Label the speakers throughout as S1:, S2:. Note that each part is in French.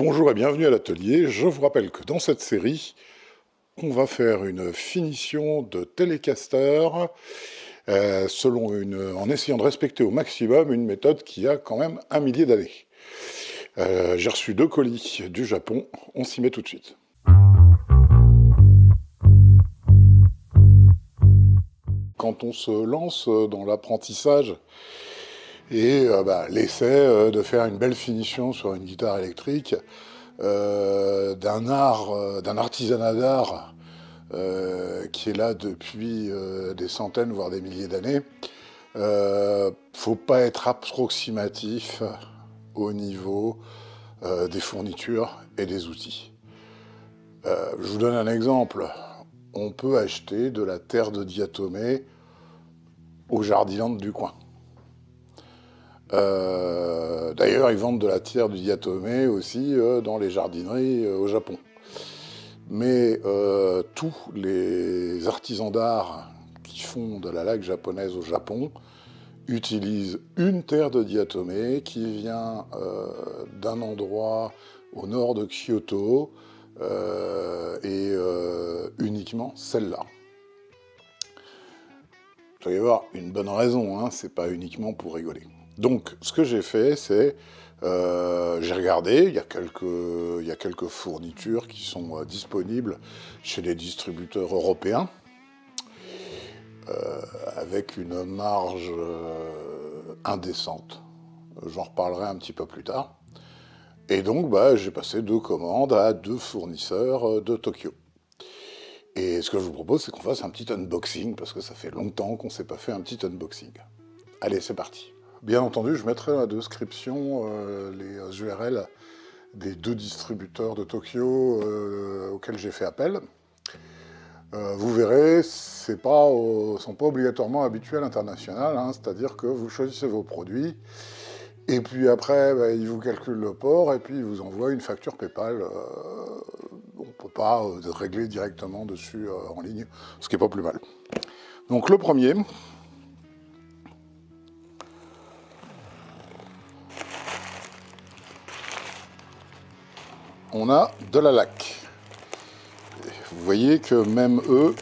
S1: Bonjour et bienvenue à l'atelier. Je vous rappelle que dans cette série, on va faire une finition de Telecaster en essayant de respecter au maximum une méthode qui a quand même 1 millier d'années. J'ai reçu 2 colis du Japon, on s'y met tout de suite. Quand on se lance dans l'apprentissage et l'essai de faire une belle finition sur une guitare électrique, d'un artisanat d'art qui est là depuis des centaines, voire des milliers d'années, faut pas être approximatif au niveau des fournitures et des outils. Je vous donne un exemple. On peut acheter de la terre de diatomée au Jardiland du coin. D'ailleurs, ils vendent de la terre de diatomée aussi dans les jardineries au Japon. Mais tous les artisans d'art qui font de la laque japonaise au Japon utilisent une terre de diatomée qui vient d'un endroit au nord de Kyoto et uniquement celle-là. Il doit y avoir une bonne raison, hein, c'est pas uniquement pour rigoler. Donc, ce que j'ai fait, c'est j'ai regardé, il y a quelques fournitures qui sont disponibles chez les distributeurs européens, avec une marge indécente. J'en reparlerai un petit peu plus tard. Et donc, j'ai passé 2 commandes à 2 fournisseurs de Tokyo. Et ce que je vous propose, c'est qu'on fasse un petit unboxing, parce que ça fait longtemps qu'on ne s'est pas fait un petit unboxing. Allez, c'est parti. Bien entendu, je mettrai dans la description les URL des 2 distributeurs de Tokyo auxquels j'ai fait appel. Vous verrez, sont pas obligatoirement habitués à l'international, hein, c'est-à-dire que vous choisissez vos produits, et puis après, ils vous calculent le port, et puis ils vous envoient une facture PayPal. On ne peut pas régler directement dessus en ligne, ce qui n'est pas plus mal. Donc le premier, on a de la laque. Vous voyez que même eux,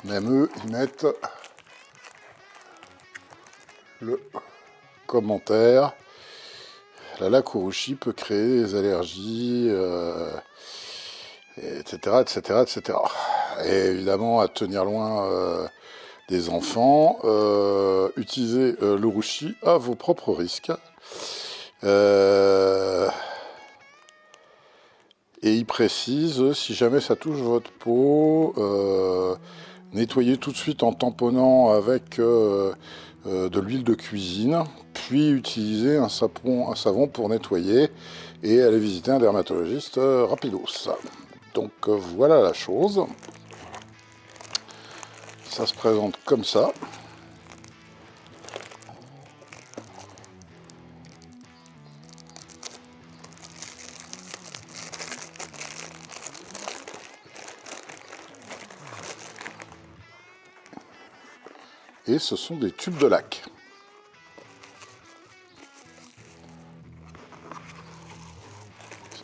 S1: ils mettent le commentaire. La laque Urushi peut créer des allergies, etc., etc., etc. Et évidemment, à tenir loin des enfants, utilisez l'Urushi à vos propres risques. Et il précise, si jamais ça touche votre peau, nettoyez tout de suite en tamponnant avec de l'huile de cuisine, puis utilisez un savon pour nettoyer et allez visiter un dermatologiste rapidos. Donc voilà la chose. Ça se présente comme ça. Et ce sont des tubes de laque.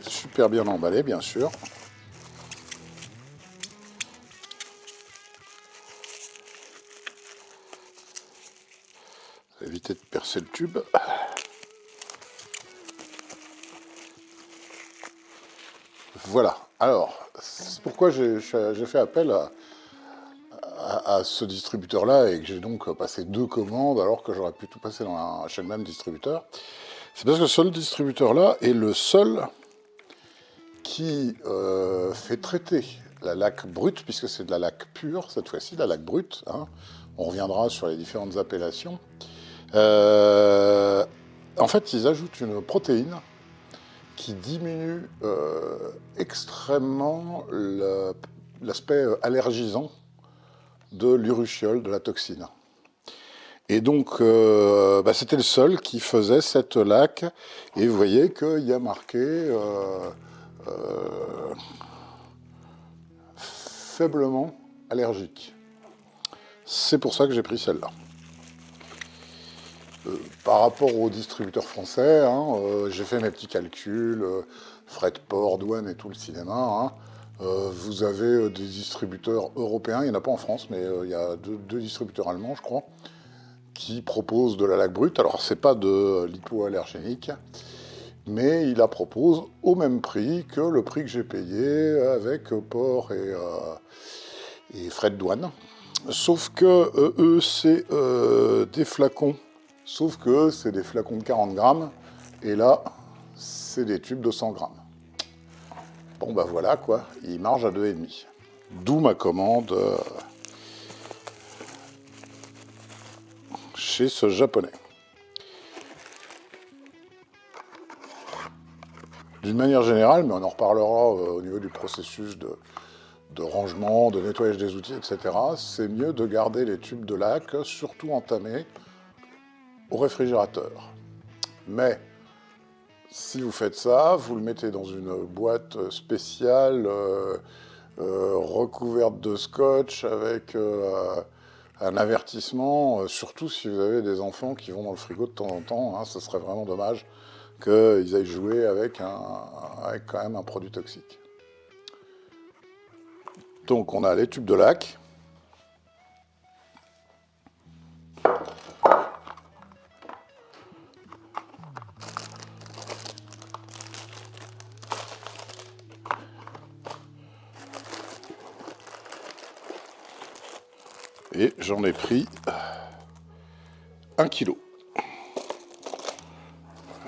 S1: C'est super bien emballé, bien sûr. Évitez de percer le tube. Voilà. Alors, c'est pourquoi j'ai fait appel à ce distributeur-là et que j'ai donc passé 2 commandes alors que j'aurais pu tout passer chez le même distributeur. C'est parce que ce distributeur-là est le seul qui fait traiter la laque brute, puisque c'est de la laque pure cette fois-ci, de la laque brute, hein. On reviendra sur les différentes appellations. En fait, ils ajoutent une protéine qui diminue extrêmement l'aspect allergisant de l'urushiol, de la toxine. Et donc, c'était le seul qui faisait cette laque, et vous voyez qu'il y a marqué faiblement allergique. C'est pour ça que j'ai pris celle-là. Par rapport aux distributeurs français, hein, j'ai fait mes petits calculs, frais de port, douane et tout le cinéma. Hein. Vous avez des distributeurs européens, il n'y en a pas en France, mais il y a deux distributeurs allemands, je crois, qui proposent de la laque brute. Alors, c'est pas de l'hypoallergénique, mais il la propose au même prix que le prix que j'ai payé avec port et frais de douane. Sauf que eux, c'est des flacons. Sauf que c'est des flacons de 40 grammes. Et là, c'est des tubes de 100 grammes. Bon, bah voilà, quoi. Ils margent à 2,5. D'où ma commande chez ce japonais. D'une manière générale, mais on en reparlera au niveau du processus de rangement, de nettoyage des outils, etc., c'est mieux de garder les tubes de laque, surtout entamés, au réfrigérateur. Mais, si vous faites ça, vous le mettez dans une boîte spéciale, recouverte de scotch, avec un avertissement, surtout si vous avez des enfants qui vont dans le frigo de temps en temps, hein, ce serait vraiment dommage qu'ils aillent jouer avec quand même un produit toxique. Donc on a les tubes de laque. Et j'en ai pris 1 kilo.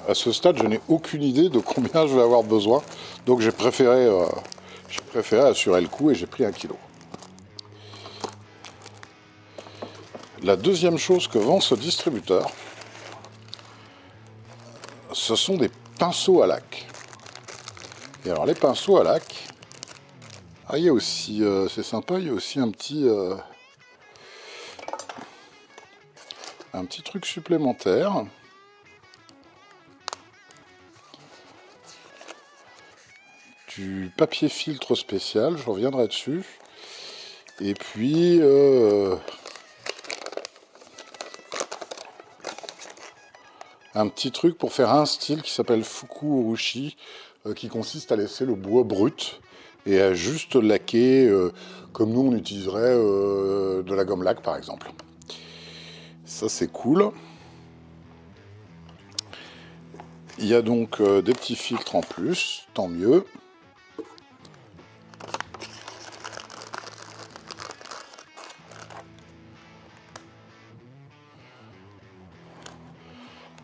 S1: À ce stade, je n'ai aucune idée de combien je vais avoir besoin. Donc j'ai préféré assurer le coup et j'ai pris 1 kilo. La deuxième chose que vend ce distributeur, ce sont des pinceaux à laque. Et alors les pinceaux à laque, il y a aussi, c'est sympa, il y a aussi un petit truc supplémentaire. Du papier filtre spécial, je reviendrai dessus. Et puis un petit truc pour faire un style qui s'appelle Fuku Urushi, qui consiste à laisser le bois brut et à juste laquer, comme nous on utiliserait de la gomme laque par exemple. Ça c'est cool. Il y a donc des petits filtres en plus, tant mieux.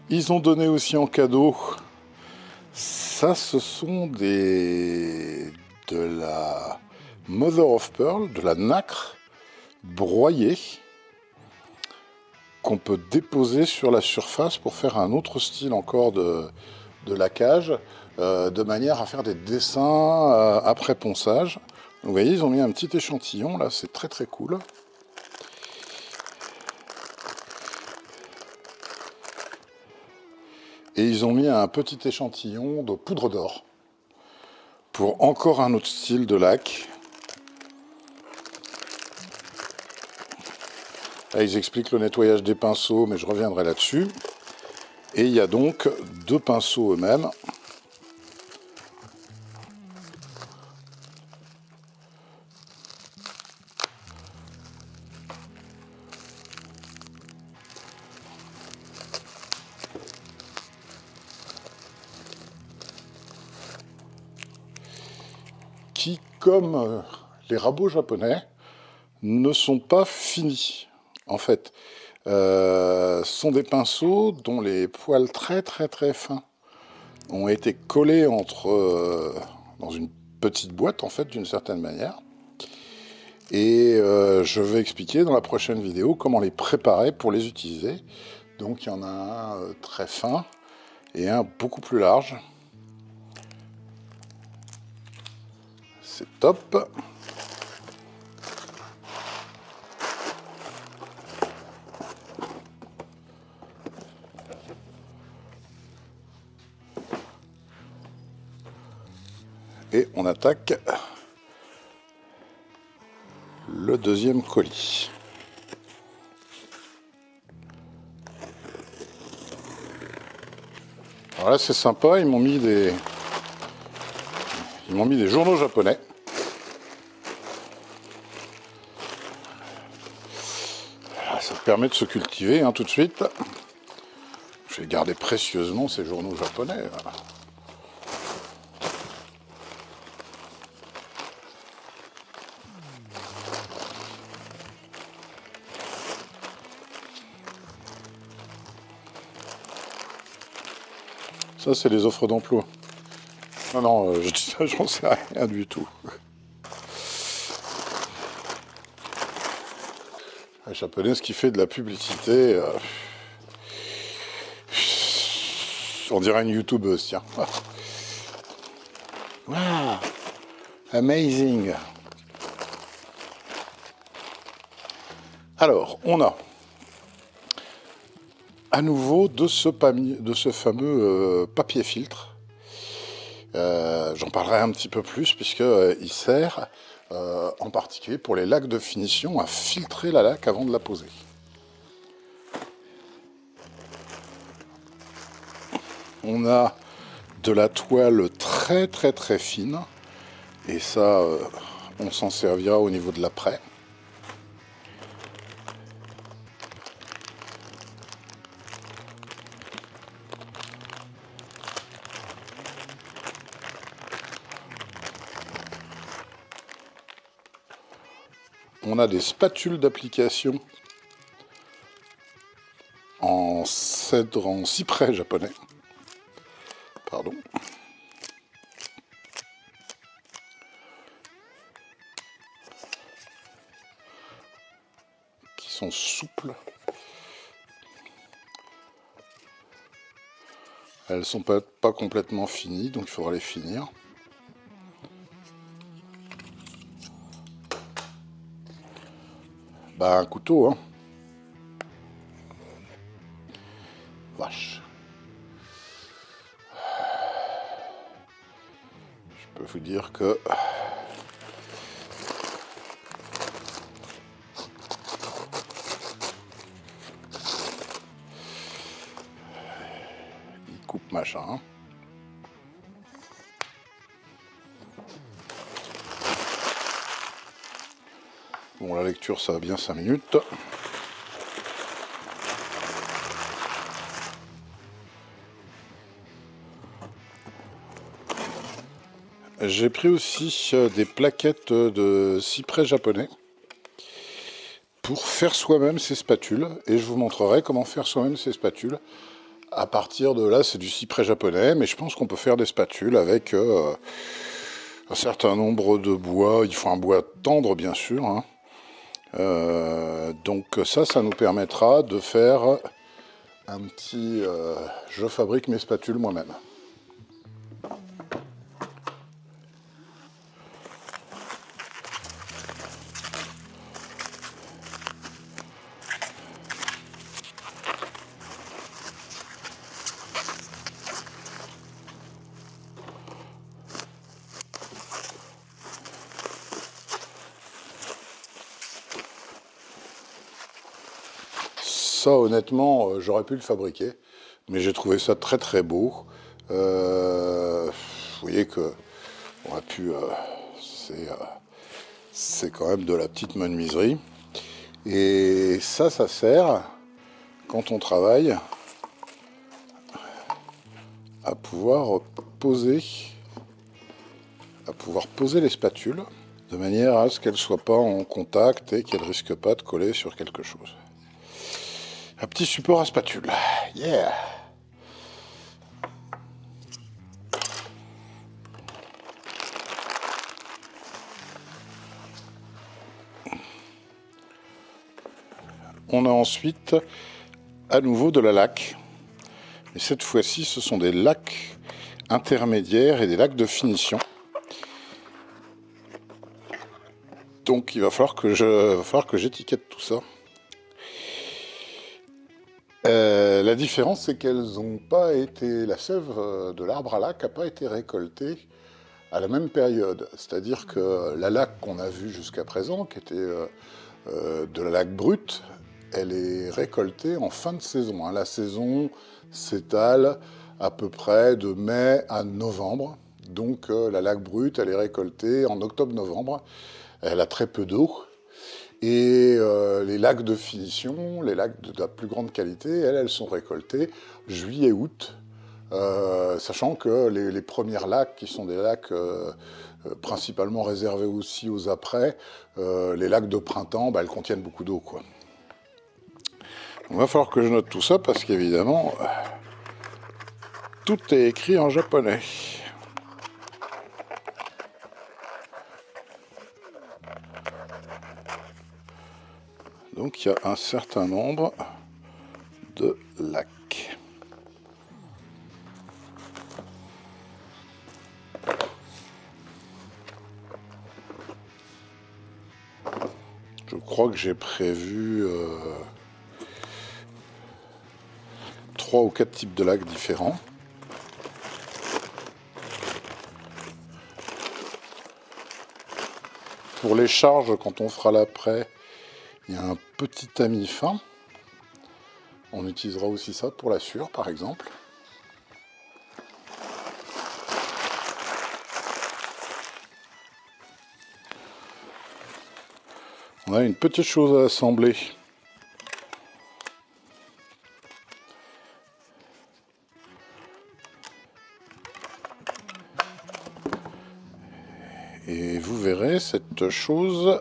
S1: Ils ont donné aussi en cadeau, ça ce sont de la Mother of Pearl, de la nacre broyée, qu'on peut déposer sur la surface pour faire un autre style encore de laquage, de manière à faire des dessins après ponçage. Vous voyez, ils ont mis un petit échantillon, là, c'est très très cool. Et ils ont mis un petit échantillon de poudre d'or pour encore un autre style de laque. Là, ils expliquent le nettoyage des pinceaux, mais je reviendrai là-dessus. Et il y a donc 2 pinceaux eux-mêmes. Qui, comme les rabots japonais, ne sont pas finis. En fait, sont des pinceaux dont les poils très très très fins ont été collés dans une petite boîte, en fait, d'une certaine manière. Et je vais expliquer dans la prochaine vidéo comment les préparer pour les utiliser. Donc il y en a un très fin et un beaucoup plus large. C'est top. Et on attaque le deuxième colis. Alors là, c'est sympa, ils m'ont mis des journaux japonais. Ça permet de se cultiver tout de suite. Je vais garder précieusement ces journaux japonais. Ça, c'est les offres d'emploi. Non, non, je dis ça, j'en sais rien du tout. La japonaise qui fait de la publicité. On dirait une youtubeuse, tiens. Wow, amazing. Alors, on a à nouveau de ce fameux papier filtre. J'en parlerai un petit peu plus puisqu'il sert en particulier pour les laques de finition à filtrer la laque avant de la poser. On a de la toile très très très fine et ça on s'en servira au niveau de l'après. On a des spatules d'application en cyprès japonais. Pardon. Qui sont souples. Elles ne sont pas complètement finies, donc il faudra les finir. Bah, un couteau, hein. Vache. Je peux vous dire que il coupe machin. Hein. Bon, la lecture, ça va bien 5 minutes. J'ai pris aussi des plaquettes de cyprès japonais pour faire soi-même ces spatules. Et je vous montrerai comment faire soi-même ces spatules. À partir de là, c'est du cyprès japonais, mais je pense qu'on peut faire des spatules avec un certain nombre de bois. Il faut un bois tendre, bien sûr. Hein. Donc ça nous permettra de faire un petit... je fabrique mes spatules moi-même. Ça, honnêtement, j'aurais pu le fabriquer, mais j'ai trouvé ça très très beau. Vous voyez que on a pu, c'est quand même de la petite menuiserie. Et ça sert, quand on travaille, à pouvoir poser les spatules, de manière à ce qu'elles ne soient pas en contact et qu'elles ne risquent pas de coller sur quelque chose. Un petit support à spatule. Yeah! On a ensuite à nouveau de la laque. Et cette fois-ci, ce sont des laques intermédiaires et des laques de finition. Donc il va falloir que j'étiquette tout ça. La différence, c'est qu'elles n'ont pas été... La sève de l'arbre à laque n'a pas été récoltée à la même période. C'est-à-dire que la laque qu'on a vue jusqu'à présent, qui était de la laque brute, elle est récoltée en fin de saison. Hein. La saison s'étale à peu près de mai à novembre. Donc la laque brute, elle est récoltée en octobre-novembre. Elle a très peu d'eau. Et les laques de finition, les laques de la plus grande qualité, elles sont récoltées juillet-août. Sachant que les premières laques, qui sont des laques principalement réservées aussi aux apprêts, les laques de printemps, bah, elles contiennent beaucoup d'eau, quoi. Il va falloir que je note tout ça parce qu'évidemment, tout est écrit en japonais. Donc il y a un certain nombre de lacs. Je crois que j'ai prévu 3 ou 4 types de lacs différents. Pour les charges, quand on fera l'après, il y a un petit tamis fin. On utilisera aussi ça pour la sûre, par exemple. On a une petite chose à assembler. Et vous verrez cette chose.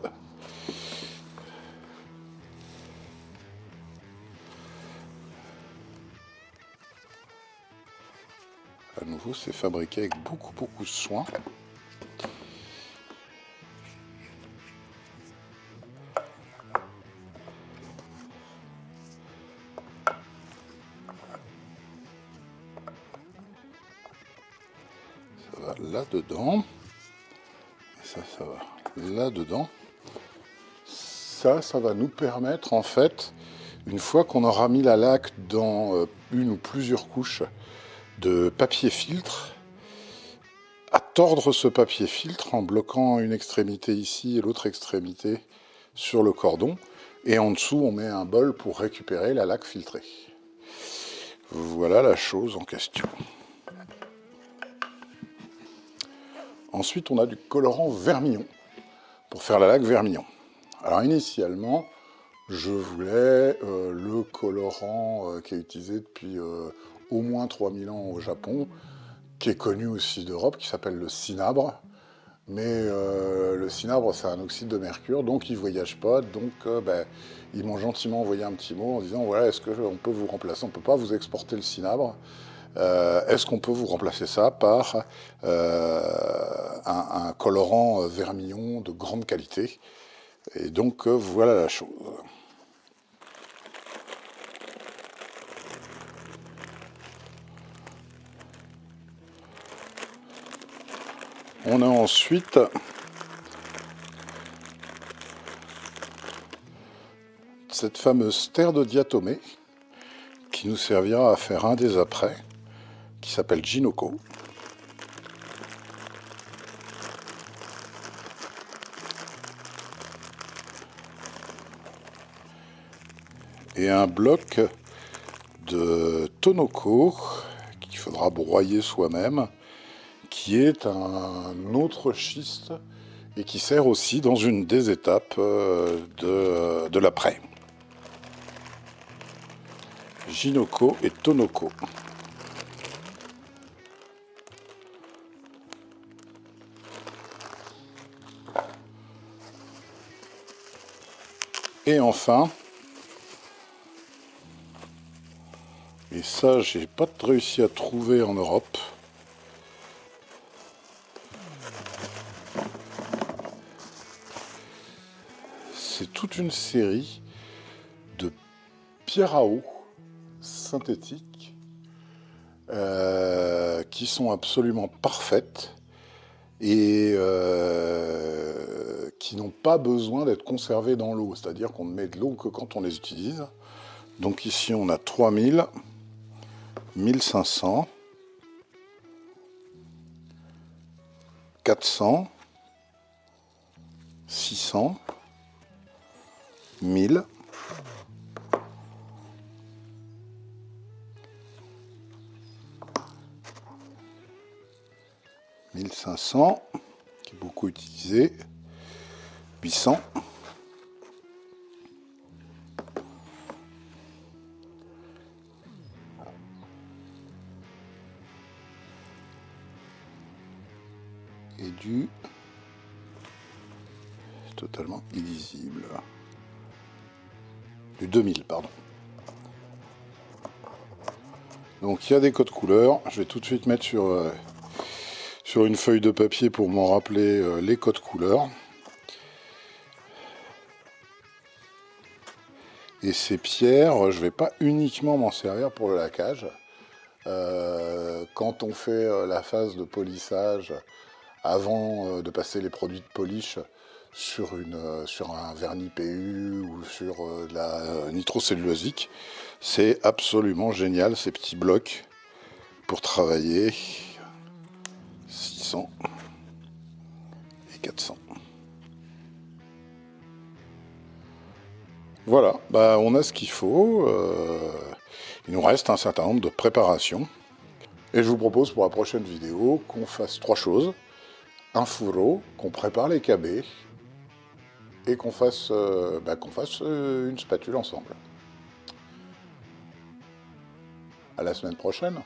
S1: À nouveau, c'est fabriqué avec beaucoup de soin. Ça va là-dedans. Et ça va là-dedans. Ça va nous permettre, en fait, une fois qu'on aura mis la laque dans une ou plusieurs couches de papier filtre, à tordre ce papier filtre en bloquant une extrémité ici et l'autre extrémité sur le cordon. Et en dessous, on met un bol pour récupérer la laque filtrée. Voilà la chose en question. Ensuite, on a du colorant vermillon pour faire la laque vermillon. Alors initialement, je voulais le colorant qui est utilisé depuis au moins 3000 ans au Japon, qui est connu aussi d'Europe, qui s'appelle le cinabre. Mais le cinabre, c'est un oxyde de mercure, donc il ne voyage pas. Donc ils m'ont gentiment envoyé un petit mot en disant, voilà, est-ce qu'on peut vous remplacer? On ne peut pas vous exporter le cinabre. Est-ce qu'on peut vous remplacer ça par un colorant vermillon de grande qualité? Et donc voilà la chose. On a ensuite cette fameuse terre de diatomée qui nous servira à faire un des apprêts, qui s'appelle Jinoko. Et un bloc de Tonoko qu'il faudra broyer soi-même, qui est un autre schiste et qui sert aussi dans une des étapes de l'après. Jinoko et Tonoko. Et enfin, et ça j'ai pas réussi à trouver en Europe, c'est toute une série de pierres à eau synthétiques qui sont absolument parfaites et qui n'ont pas besoin d'être conservées dans l'eau, c'est-à-dire qu'on ne met de l'eau que quand on les utilise. Donc ici on a 3000, 1500, 400, 600, 1000, 1500, qui est beaucoup utilisé. 800. Et du totalement illisible. Du 2000, pardon. Donc il y a des codes couleurs. Je vais tout de suite mettre sur une feuille de papier pour m'en rappeler les codes couleurs. Et ces pierres, je ne vais pas uniquement m'en servir pour le laquage. Quand on fait la phase de polissage, avant de passer les produits de polish sur un vernis PU ou sur de la nitrocellulosique, c'est absolument génial ces petits blocs pour travailler. 600 et 400. Voilà, bah on a ce qu'il faut. Il nous reste un certain nombre de préparations. Et je vous propose pour la prochaine vidéo qu'on fasse 3 choses. Un fourreau, qu'on prépare les KB et qu'on fasse une spatule ensemble. À la semaine prochaine.